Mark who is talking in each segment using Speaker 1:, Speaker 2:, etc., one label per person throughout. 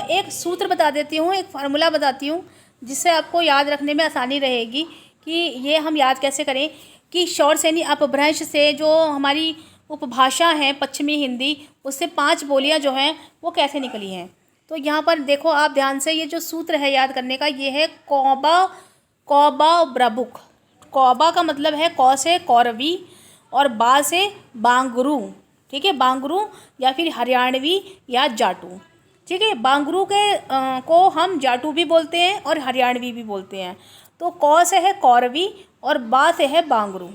Speaker 1: एक सूत्र बता देती हूँ, एक फार्मूला बताती हूँ जिससे आपको याद रखने में आसानी रहेगी कि ये हम याद कैसे करें कि शौरसेनी अपभ्रंश से जो हमारी उपभाषा है पश्चिमी हिंदी, उससे 5 बोलियां जो हैं वो कैसे निकली हैं। तो यहाँ पर देखो आप ध्यान से, ये जो सूत्र है याद करने का, ये है कौबा कौबा ब्रबुक। कौबा का मतलब है कौ से कौरवी और बा से बांगरू, ठीक है, बांगरू या फिर हरियाणवी या जाटू, ठीक है। बांगरू के को हम जाटू भी बोलते हैं और हरियाणवी भी बोलते हैं। तो कौ से है कौरवी और बा से है बांगरू।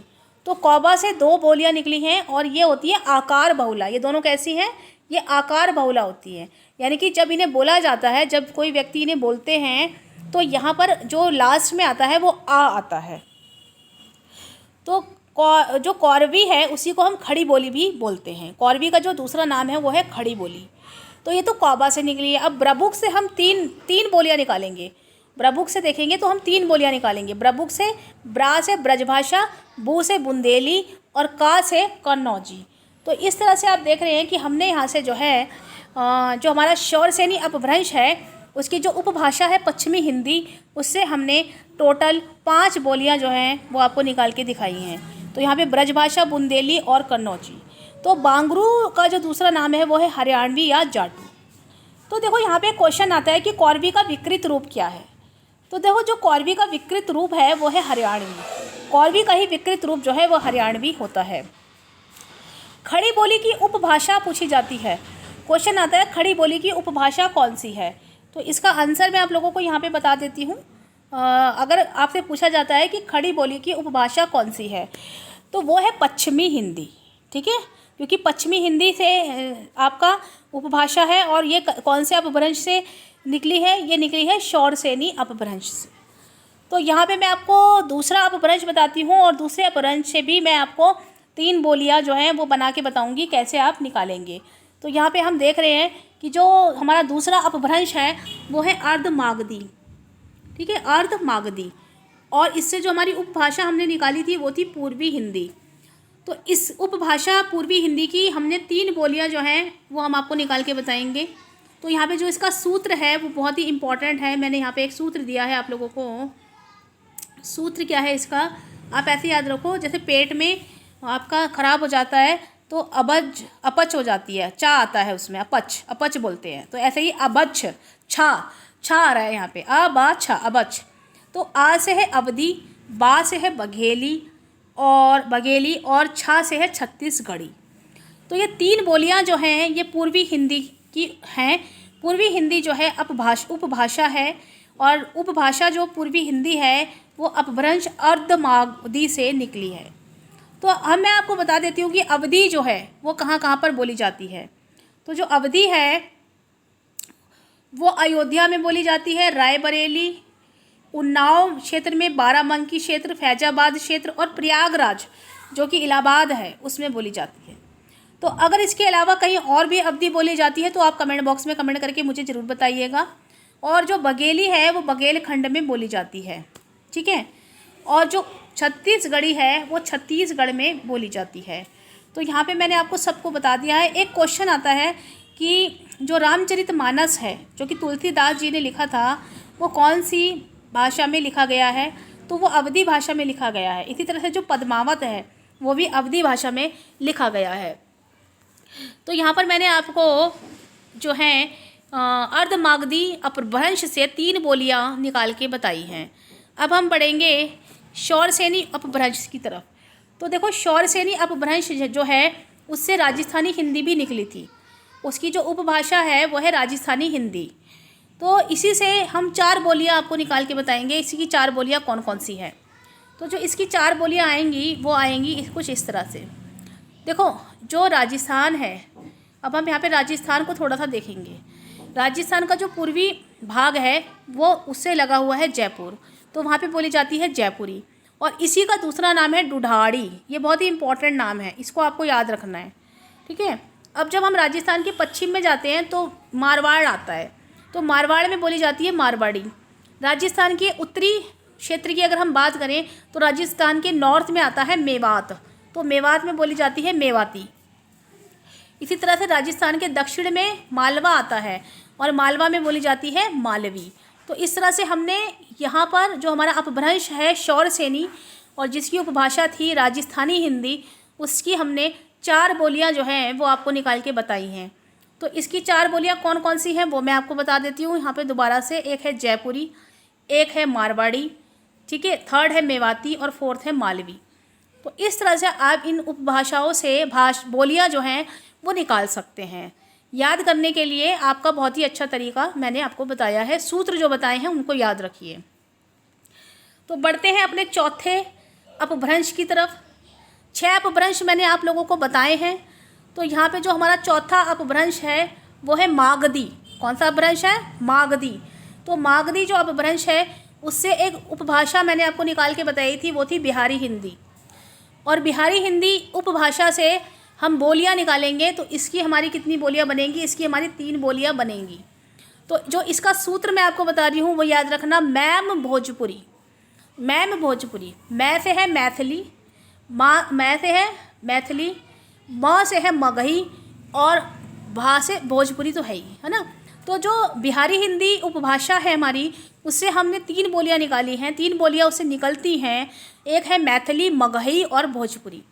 Speaker 1: तो कौबा से 2 बोलियां निकली हैं और ये होती है आकार बहुला। ये दोनों कैसी हैं, ये आकार बहुला होती हैं, यानी कि जब इन्हें बोला जाता है, जब कोई व्यक्ति इन्हें बोलते हैं तो यहाँ पर जो लास्ट में आता है वो आ आता है। तो जो कौरवी है उसी को हम खड़ी बोली भी बोलते हैं। कौरवी का जो दूसरा नाम है वो है खड़ी बोली। तो ये तो कौबा से निकली है। अब ब्रबुक से हम तीन बोलियां निकालेंगे। ब्रबुक से देखेंगे तो हम 3 बोलियां निकालेंगे। ब्रबुक से ब्रा से ब्रजभाषा, बू से बुंदेली और का से कन्नौजी। तो इस तरह से आप देख रहे हैं कि हमने यहाँ से जो है जो हमारा शौरसेनी अपभ्रंश है उसकी जो उपभाषा है पश्चिमी हिंदी, उससे हमने टोटल 5 बोलियां जो हैं वो आपको निकाल के दिखाई हैं। तो यहाँ पे ब्रजभाषा, बुंदेली और कन्नौजी। तो बांगरू का जो दूसरा नाम है वो है हरियाणवी या जाटू। तो देखो यहाँ पे क्वेश्चन आता है कि कौरवी का विकृत रूप क्या है। तो देखो जो कौरवी का विकृत रूप है वो है हरियाणवी। कौरवी का ही विकृत रूप जो है वो हरियाणवी होता है। खड़ी बोली की उपभाषा पूछी जाती है। क्वेश्चन आता है खड़ी बोली की उपभाषा कौन सी है। तो इसका आंसर मैं आप लोगों को यहाँ पे बता देती हूँ। अगर आपसे पूछा जाता है कि खड़ी बोली की उपभाषा कौन सी है तो वो है पश्चिमी हिंदी, ठीक है, क्योंकि पश्चिमी हिंदी से आपका उपभाषा है। और ये कौन से अपभ्रंश से निकली है, ये निकली है शौरसेनी अपभ्रंश से। तो यहाँ पे मैं आपको दूसरा अपभ्रंश बताती हूँ और दूसरे अपभ्रंश से भी मैं आपको 3 बोलियाँ जो हैं वो बना के बताऊँगी कैसे आप निकालेंगे। तो यहाँ पे हम देख रहे हैं कि जो हमारा दूसरा अपभ्रंश है वो है अर्धमागधी, ठीक है, अर्धमागधी। और इससे जो हमारी उपभाषा हमने निकाली थी वो थी पूर्वी हिंदी। तो इस उपभाषा पूर्वी हिंदी की हमने 3 बोलियां जो हैं वो हम आपको निकाल के बताएंगे। तो यहाँ पे जो इसका सूत्र है वो बहुत ही इम्पॉर्टेंट है। मैंने यहाँ पे एक सूत्र दिया है आप लोगों को। सूत्र क्या है इसका, आप ऐसे याद रखो, जैसे पेट में आपका ख़राब हो जाता है तो अपच हो जाती है, चा आता है उसमें, अपच बोलते हैं। तो ऐसे ही अबच्छ, छा आ रहा है यहाँ पे, आ बा छा, अबच्छ। तो आ से है अवधि, बा से है बघेली और छा से है छत्तीसगढ़ी। तो ये 3 बोलियां जो हैं ये पूर्वी हिंदी की हैं। पूर्वी हिंदी जो है उपभाषा है और उपभाषा जो पूर्वी हिंदी है वो अपभ्रंश अर्धमागधी से निकली है। तो मैं आपको बता देती हूँ कि अवधि जो है वो कहाँ कहाँ पर बोली जाती है। तो जो अवधि है वो अयोध्या में बोली जाती है, रायबरेली, उन्नाव क्षेत्र में, बाराबंकी क्षेत्र, फैजाबाद क्षेत्र और प्रयागराज जो कि इलाहाबाद है उसमें बोली जाती है। तो अगर इसके अलावा कहीं और भी अवधि बोली जाती है तो आप कमेंट बॉक्स में कमेंट करके मुझे ज़रूर बताइएगा। और जो बघेली है वो बघेलखंड में बोली जाती है, ठीक है। और जो छत्तीसगढ़ी है वो छत्तीसगढ़ में बोली जाती है। तो यहाँ पे मैंने आपको सबको बता दिया है। एक क्वेश्चन आता है कि जो रामचरितमानस है जो कि तुलसीदास जी ने लिखा था वो कौन सी भाषा में लिखा गया है, तो वो अवधी भाषा में लिखा गया है। इसी तरह से जो पद्मावत है वो भी अवधी भाषा में लिखा गया है। तो यहाँ पर मैंने आपको जो है अर्धमागधी अपभ्रंश से 3 बोलियाँ निकाल के बताई हैं। अब हम बढ़ेंगे शौरसेनी अपभ्रंश की तरफ। तो देखो शौरसेनी अपभ्रंश जो है उससे राजस्थानी हिंदी भी निकली थी। उसकी जो उपभाषा है वो है राजस्थानी हिंदी। तो इसी से हम 4 बोलियां आपको निकाल के बताएंगे। इसी की 4 बोलियां कौन कौन सी हैं। तो जो इसकी 4 बोलियां आएंगी वो आएंगी कुछ इस तरह से। देखो जो राजस्थान है, अब हम यहाँ पे राजस्थान को थोड़ा सा देखेंगे। राजस्थान का जो पूर्वी भाग है वो उससे लगा हुआ है जयपुर, तो वहाँ पे बोली जाती है जयपुरी। और इसी का दूसरा नाम है ढूढ़ाड़ी। ये बहुत ही इंपॉर्टेंट नाम है, इसको आपको याद रखना है, ठीक है। अब जब हम राजस्थान के पश्चिम में जाते हैं तो मारवाड़ आता है, तो मारवाड़ में बोली जाती है मारवाड़ी। राजस्थान के उत्तरी क्षेत्र की अगर हम बात करें तो राजस्थान के नॉर्थ में आता है मेवात, तो मेवात में बोली जाती है मेवाती। इसी तरह से राजस्थान के दक्षिण में मालवा आता है, और मालवा में बोली जाती है मालवी। तो इस तरह से हमने यहाँ पर जो हमारा अपभ्रंश है शौरसेनी और जिसकी उपभाषा थी राजस्थानी हिंदी, उसकी हमने 4 बोलियाँ जो हैं वो आपको निकाल के बताई हैं। तो इसकी 4 बोलियाँ कौन कौन सी हैं वो मैं आपको बता देती हूँ यहाँ पे दोबारा से। एक है जयपुरी, एक है मारवाड़ी, ठीक है, थर्ड है मेवाती और फोर्थ है मालवी। तो इस तरह से आप इन उपभाषाओं से बोलियाँ जो हैं वो निकाल सकते हैं। याद करने के लिए आपका बहुत ही अच्छा तरीका मैंने आपको बताया है, सूत्र जो बताए हैं उनको याद रखिए। तो बढ़ते हैं अपने चौथे अपभ्रंश की तरफ। 6 अपभ्रंश मैंने आप लोगों को बताए हैं। तो यहाँ पे जो हमारा चौथा अपभ्रंश है वो है मागधी। कौन सा अपभ्रंश है? मागधी। तो मागधी जो अपभ्रंश है उससे एक उपभाषा मैंने आपको निकाल के बताई थी, वो थी बिहारी हिंदी। और बिहारी हिंदी उपभाषा से हम बोलियां निकालेंगे तो इसकी हमारी कितनी बोलियां बनेंगी? इसकी हमारी 3 बोलियां बनेंगी। तो जो इसका सूत्र मैं आपको बता रही हूँ वो याद रखना, मैम भोजपुरी। मैम भोजपुरी, मै से है मैथिली, मै से है मैथिली, म से है मगही और भा से भोजपुरी तो है ही, है ना। तो जो बिहारी हिंदी उपभाषा है हमारी, उससे हमने 3 बोलियां निकाली हैं। 3 बोलियां उससे निकलती हैं, एक है मैथिली, मगही और भोजपुरी।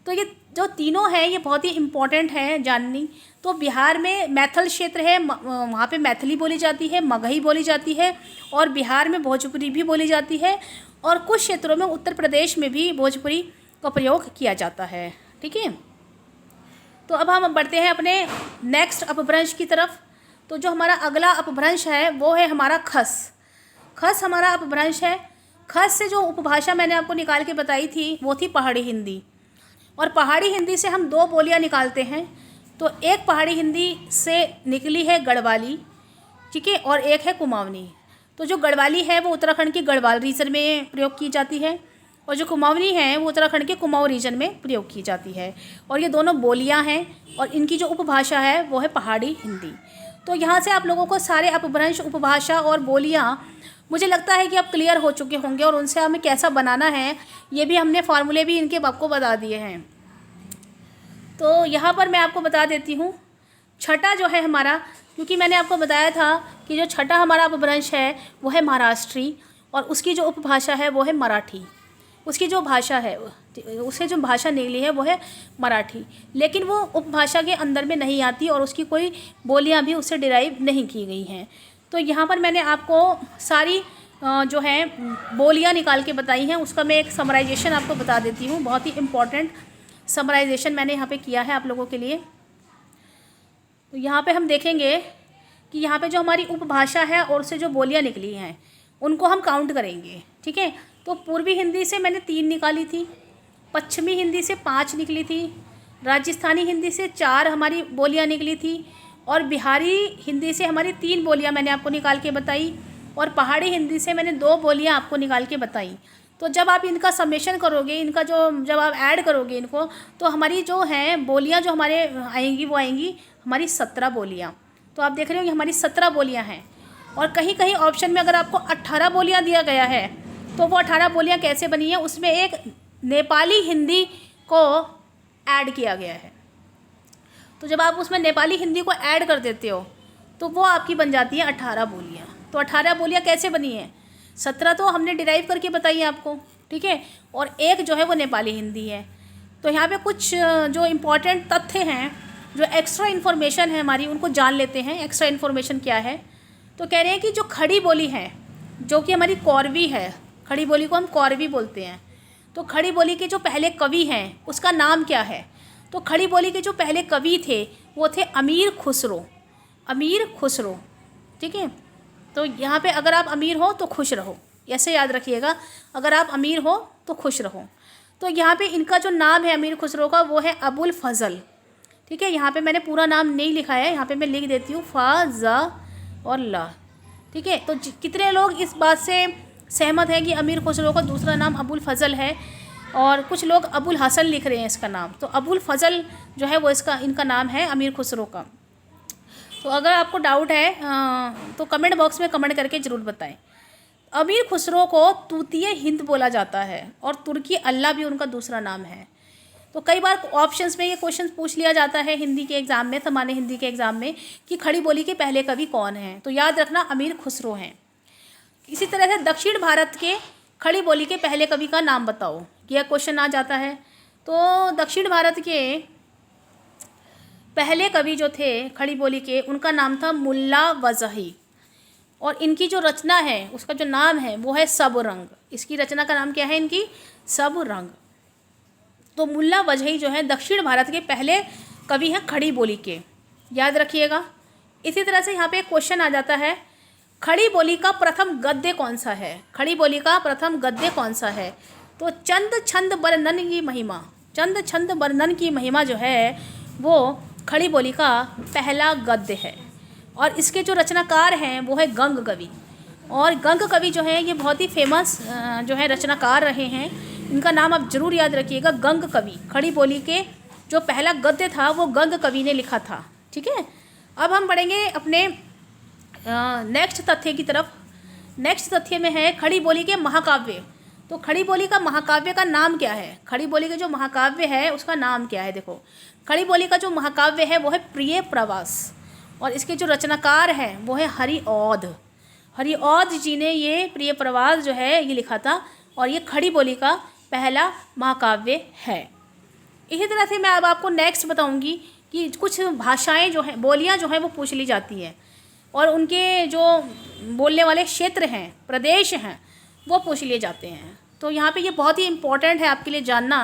Speaker 1: तो ये जो तीनों हैं ये बहुत ही इम्पोर्टेंट है जाननी। तो बिहार में मैथिल क्षेत्र है, वहाँ पे मैथिली बोली जाती है, मगही बोली जाती है और बिहार में भोजपुरी भी बोली जाती है और कुछ क्षेत्रों में उत्तर प्रदेश में भी भोजपुरी का प्रयोग किया जाता है, ठीक है। तो अब हम बढ़ते हैं अपने नेक्स्ट अपभ्रंश की तरफ। तो जो हमारा अगला अपभ्रंश है वो है हमारा खस। खस हमारा अपभ्रंश है। खस से जो उपभाषा मैंने आपको निकाल के बताई थी वो थी पहाड़ी हिंदी। और पहाड़ी हिंदी से हम 2 बोलियां निकालते हैं। तो एक पहाड़ी हिंदी से निकली है गढ़वाली, ठीक है, और एक है कुमाऊनी। तो जो गढ़वाली है वो उत्तराखंड के गढ़वाल रीजन में प्रयोग की जाती है और जो कुमाऊनी है वो उत्तराखंड के कुमाऊं रीजन में प्रयोग की जाती है। और ये दोनों बोलियां हैं और इनकी जो उपभाषा है वो है पहाड़ी हिंदी। तो यहाँ से आप लोगों को सारे अपभ्रंश, उपभाषा और बोलियां मुझे लगता है कि आप क्लियर हो चुके होंगे और उनसे हमें कैसा बनाना है ये भी हमने फार्मूले भी इनके आपको बता दिए हैं। तो यहाँ पर मैं आपको बता देती हूँ छठा जो है हमारा, क्योंकि मैंने आपको बताया था कि जो छठा हमारा अपभ्रंश है वो है महाराष्ट्री और उसकी जो उपभाषा है वो है मराठी। उसकी जो भाषा है, उससे जो भाषा निकली है वो है मराठी, लेकिन वो उपभाषा के अंदर में नहीं आती और उसकी कोई बोलियां भी उससे डिराइव नहीं की गई हैं। तो यहाँ पर मैंने आपको सारी जो है बोलियां निकाल के बताई हैं, उसका मैं एक समराइजेशन आपको बता देती हूँ। बहुत ही इम्पॉर्टेंट समराइजेशन मैंने यहाँ पे किया है आप लोगों के लिए। तो यहाँ पे हम देखेंगे कि यहाँ पे जो हमारी उपभाषा है और उससे जो बोलियां निकली हैं उनको हम काउंट करेंगे, ठीक है। तो पूर्वी हिंदी से मैंने 3 निकाली थी, पश्चिमी हिंदी से 5 निकली थी, राजस्थानी हिंदी से 4 हमारी बोलियां निकली थी और बिहारी हिंदी से हमारी 3 बोलियां मैंने आपको निकाल के बताई और पहाड़ी हिंदी से मैंने 2 बोलियां आपको निकाल के बताई। तो जब आप इनका समेशन करोगे, इनका जो जब आप ऐड करोगे इनको, तो हमारी जो हैं बोलियां जो हमारे आएंगी वो आएंगी हमारी 17 बोलियाँ। तो आप देख रहे हो कि हमारी 17 बोलियाँ हैं। और कहीं कहीं ऑप्शन में अगर आपको 18 बोलियाँ दिया गया है तो वो 18 बोलियाँ कैसे बनी है, उसमें एक नेपाली हिंदी को ऐड किया गया है। तो जब आप उसमें नेपाली हिंदी को ऐड कर देते हो तो वो आपकी बन जाती है 18 बोलियाँ। तो 18 बोलियाँ कैसे बनी हैं? 17 तो हमने डिराइव करके बताई है आपको, ठीक है, और एक जो है वो नेपाली हिंदी है। तो यहाँ पे कुछ जो इम्पोर्टेंट तथ्य हैं, जो एक्स्ट्रा इन्फॉर्मेशन है हमारी, उनको जान लेते हैं। एक्स्ट्रा इन्फॉर्मेशन क्या है? तो कह रहे हैं कि जो खड़ी बोली है, जो कि हमारी कौरवी है, खड़ी बोली को हम कौरवी बोलते हैं। तो खड़ी बोली के जो पहले कवि हैं उसका नाम क्या है? तो खड़ी बोली के जो पहले कवि थे वो थे अमीर खुसरो। अमीर खुसरो, ठीक है। तो यहाँ पे अगर आप अमीर हो तो खुश रहो, ऐसे याद रखिएगा, अगर आप अमीर हो तो खुश रहो। तो यहाँ पे इनका जो नाम है अमीर खुसरो का वो है अबुल फजल, ठीक है। यहाँ पे मैंने पूरा नाम नहीं लिखा है, यहाँ पे मैं लिख देती हूँ फा ज़ा और ला, ठीक है। तो कितने लोग इस बात से सहमत हैं कि अमीर खुसरो का दूसरा नाम अबुल फजल है? और कुछ लोग अबुल हसन लिख रहे हैं इसका नाम। तो अबुल फजल जो है वो इनका नाम है अमीर खुसरो का। तो अगर आपको डाउट है तो कमेंट बॉक्स में कमेंट करके ज़रूर बताएं। अमीर खुसरो को तूतिए हिंद बोला जाता है और तुर्की अल्लाह भी उनका दूसरा नाम है। तो कई बार ऑप्शंस में ये क्वेश्चन पूछ लिया जाता है हिंदी के एग्ज़ाम में, सामान्य हिंदी के एग्ज़ाम में, कि खड़ी बोली के पहले कवि कौन हैं। तो याद रखना अमीर खुसरो हैं। इसी तरह से दक्षिण भारत के खड़ी बोली के पहले कवि का नाम बताओ, यह क्वेश्चन आ जाता है। तो दक्षिण भारत के पहले कवि जो थे खड़ी बोली के, उनका नाम था मुल्ला वजही, और इनकी जो रचना है उसका जो नाम है वो है सब रंग। इसकी रचना का नाम क्या है इनकी? सब रंग। तो मुल्ला वजही जो है दक्षिण भारत के पहले कवि हैं खड़ी बोली के, याद रखिएगा। इसी तरह से यहाँ पे एक क्वेश्चन आ जाता है, खड़ी बोली का प्रथम गद्य कौन सा है? खड़ी बोली का प्रथम गद्य कौन सा है? तो चंद छंद वर्णन की महिमा, चंद छंद वर्णन की महिमा जो है वो खड़ी बोली का पहला गद्य है। और इसके जो रचनाकार हैं वो है गंग कवि। और गंग कवि जो है ये बहुत ही फेमस जो है रचनाकार रहे हैं। इनका नाम आप जरूर याद रखिएगा, गंग कवि। खड़ी बोली के जो पहला गद्य था वो गंग कवि ने लिखा था। ठीक है, अब हम बढ़ेंगे अपने नेक्स्ट तथ्य की तरफ। नेक्स्ट तथ्य में है खड़ी बोली के महाकाव्य। तो खड़ी बोली का महाकाव्य का नाम क्या है? खड़ी बोली का जो महाकाव्य है उसका नाम क्या है? देखो, खड़ी बोली का जो महाकाव्य है वो है प्रिय प्रवास, और इसके जो रचनाकार हैं वो है हरिऔध। हरिऔध जी ने ये प्रिय प्रवास जो है ये लिखा था, और ये खड़ी बोली का पहला महाकाव्य है। इसी तरह से मैं अब आपको नेक्स्ट बताऊंगी कि कुछ भाषाएं जो हैं, बोलियां जो हैं वो पूछ ली जाती हैं, और उनके जो बोलने वाले क्षेत्र हैं, प्रदेश हैं, वो पूछ लिए जाते हैं। तो यहाँ पे ये बहुत ही इम्पोर्टेंट है आपके लिए जानना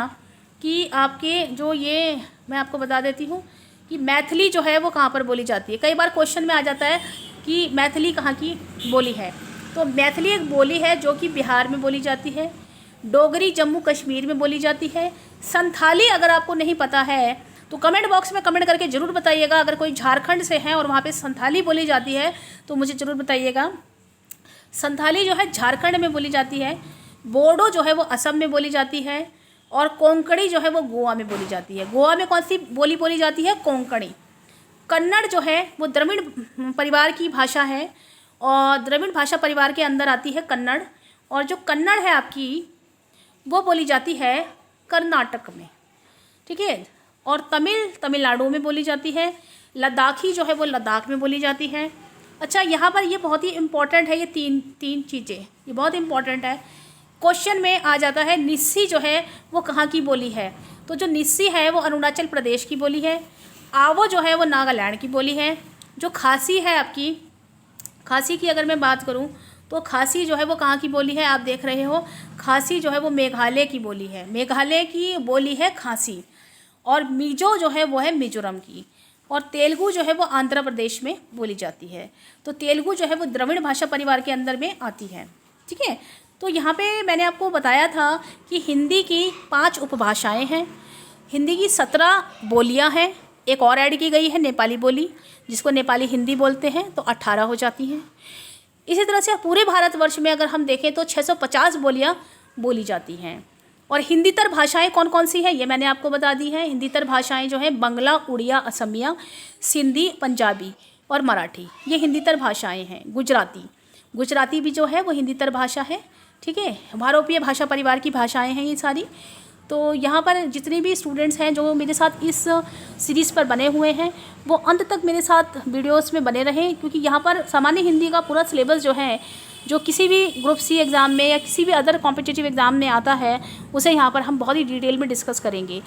Speaker 1: कि आपके जो ये मैं आपको बता देती हूँ कि मैथिली जो है वो कहाँ पर बोली जाती है। कई बार क्वेश्चन में आ जाता है कि मैथिली कहाँ की बोली है। तो मैथिली एक बोली है जो कि बिहार में बोली जाती है, डोगरी जम्मू कश्मीर में बोली जाती है, संथाली अगर आपको नहीं पता है तो कमेंट बॉक्स में कमेंट करके ज़रूर बताइएगा। अगर कोई झारखंड से है और वहाँ पे संथाली बोली जाती है तो मुझे ज़रूर बताइएगा। संथाली जो है झारखंड में बोली जाती है, बोडो जो है वो असम में बोली जाती है, और कोंकणी जो है वो गोवा में बोली जाती है। गोवा में कौन सी बोली बोली जाती है? कोंकणी। कन्नड़ जो है वो द्रविड़ परिवार की भाषा है, और द्रविड़ भाषा परिवार के अंदर आती है कन्नड़। और जो कन्नड़ है आपकी वो बोली जाती है कर्नाटक में। ठीक है, और तमिलनाडु में बोली जाती है। लद्दाखी जो है वो लद्दाख में बोली जाती है। अच्छा, यहाँ पर ये बहुत ही इम्पोर्टेंट है, ये तीन चीज़ें ये बहुत इम्पोर्टेंट है। क्वेश्चन में आ जाता है निस्सी जो है वो कहाँ की बोली है? तो जो निस्सी है वो अरुणाचल प्रदेश की बोली है। आवो जो है वो नागालैंड की बोली है। जो खासी है आपकी, खासी की अगर मैं बात करूँ तो खासी जो है वो कहाँ की बोली है? आप देख रहे हो, खासी जो है वो मेघालय की बोली है। मेघालय की बोली है खासी। और मिजो जो है वो है मिजोरम की। और तेलुगु जो है वो आंध्र प्रदेश में बोली जाती है। तो तेलुगु जो है वो द्रविड़ भाषा परिवार के अंदर में आती है। ठीक है, तो यहाँ पे मैंने आपको बताया था कि हिंदी की 5 उपभाषाएं हैं, हिंदी की 17 बोलियाँ हैं, एक और ऐड की गई है नेपाली बोली, जिसको नेपाली हिंदी बोलते हैं, तो 18 हो जाती हैं। इसी तरह से पूरे भारतवर्ष में अगर हम देखें तो 650 बोलियाँ बोली जाती हैं। और हिंदीतर भाषाएं कौन कौन सी हैं ये मैंने आपको बता दी है। हिंदीतर भाषाएं जो हैं बंगला, उड़िया, असमिया, सिंधी, पंजाबी और मराठी, ये हिंदीतर भाषाएं हैं। गुजराती भी जो है वो हिंदीतर भाषा है। ठीक है, भारोपीय भाषा परिवार की भाषाएं हैं ये सारी। तो यहाँ पर जितने भी स्टूडेंट्स हैं जो मेरे साथ इस सीरीज़ पर बने हुए हैं वो अंत तक मेरे साथ वीडियोस में बने रहें, क्योंकि यहाँ पर सामान्य हिंदी का पूरा सिलेबस जो है, जो किसी भी ग्रुप सी एग्ज़ाम में या किसी भी अदर कॉम्पिटिटिव एग्ज़ाम में आता है, उसे यहाँ पर हम बहुत ही डिटेल में डिस्कस करेंगे।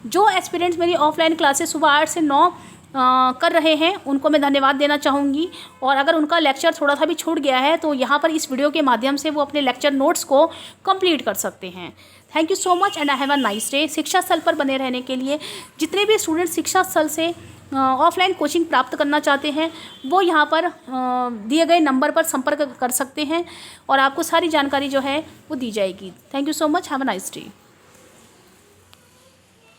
Speaker 1: जो एस्पिरेंट्स मेरी ऑफलाइन क्लासेस सुबह 8 से 9 कर रहे हैं उनको मैं धन्यवाद देना चाहूँगी। और अगर उनका लेक्चर थोड़ा सा भी छूट गया है तो यहाँ पर इस वीडियो के माध्यम से वो अपने लेक्चर नोट्स को कंप्लीट कर सकते हैं। Thank you so much and I have a nice day. शिक्षा स्थल पर बने रहने के लिए जितने भी स्टूडेंट शिक्षा स्थल से ऑफलाइन कोचिंग प्राप्त करना चाहते हैं वो यहाँ पर दिए गए नंबर पर संपर्क कर सकते हैं और आपको सारी जानकारी जो है वो दी जाएगी। Thank you so much, have a nice day.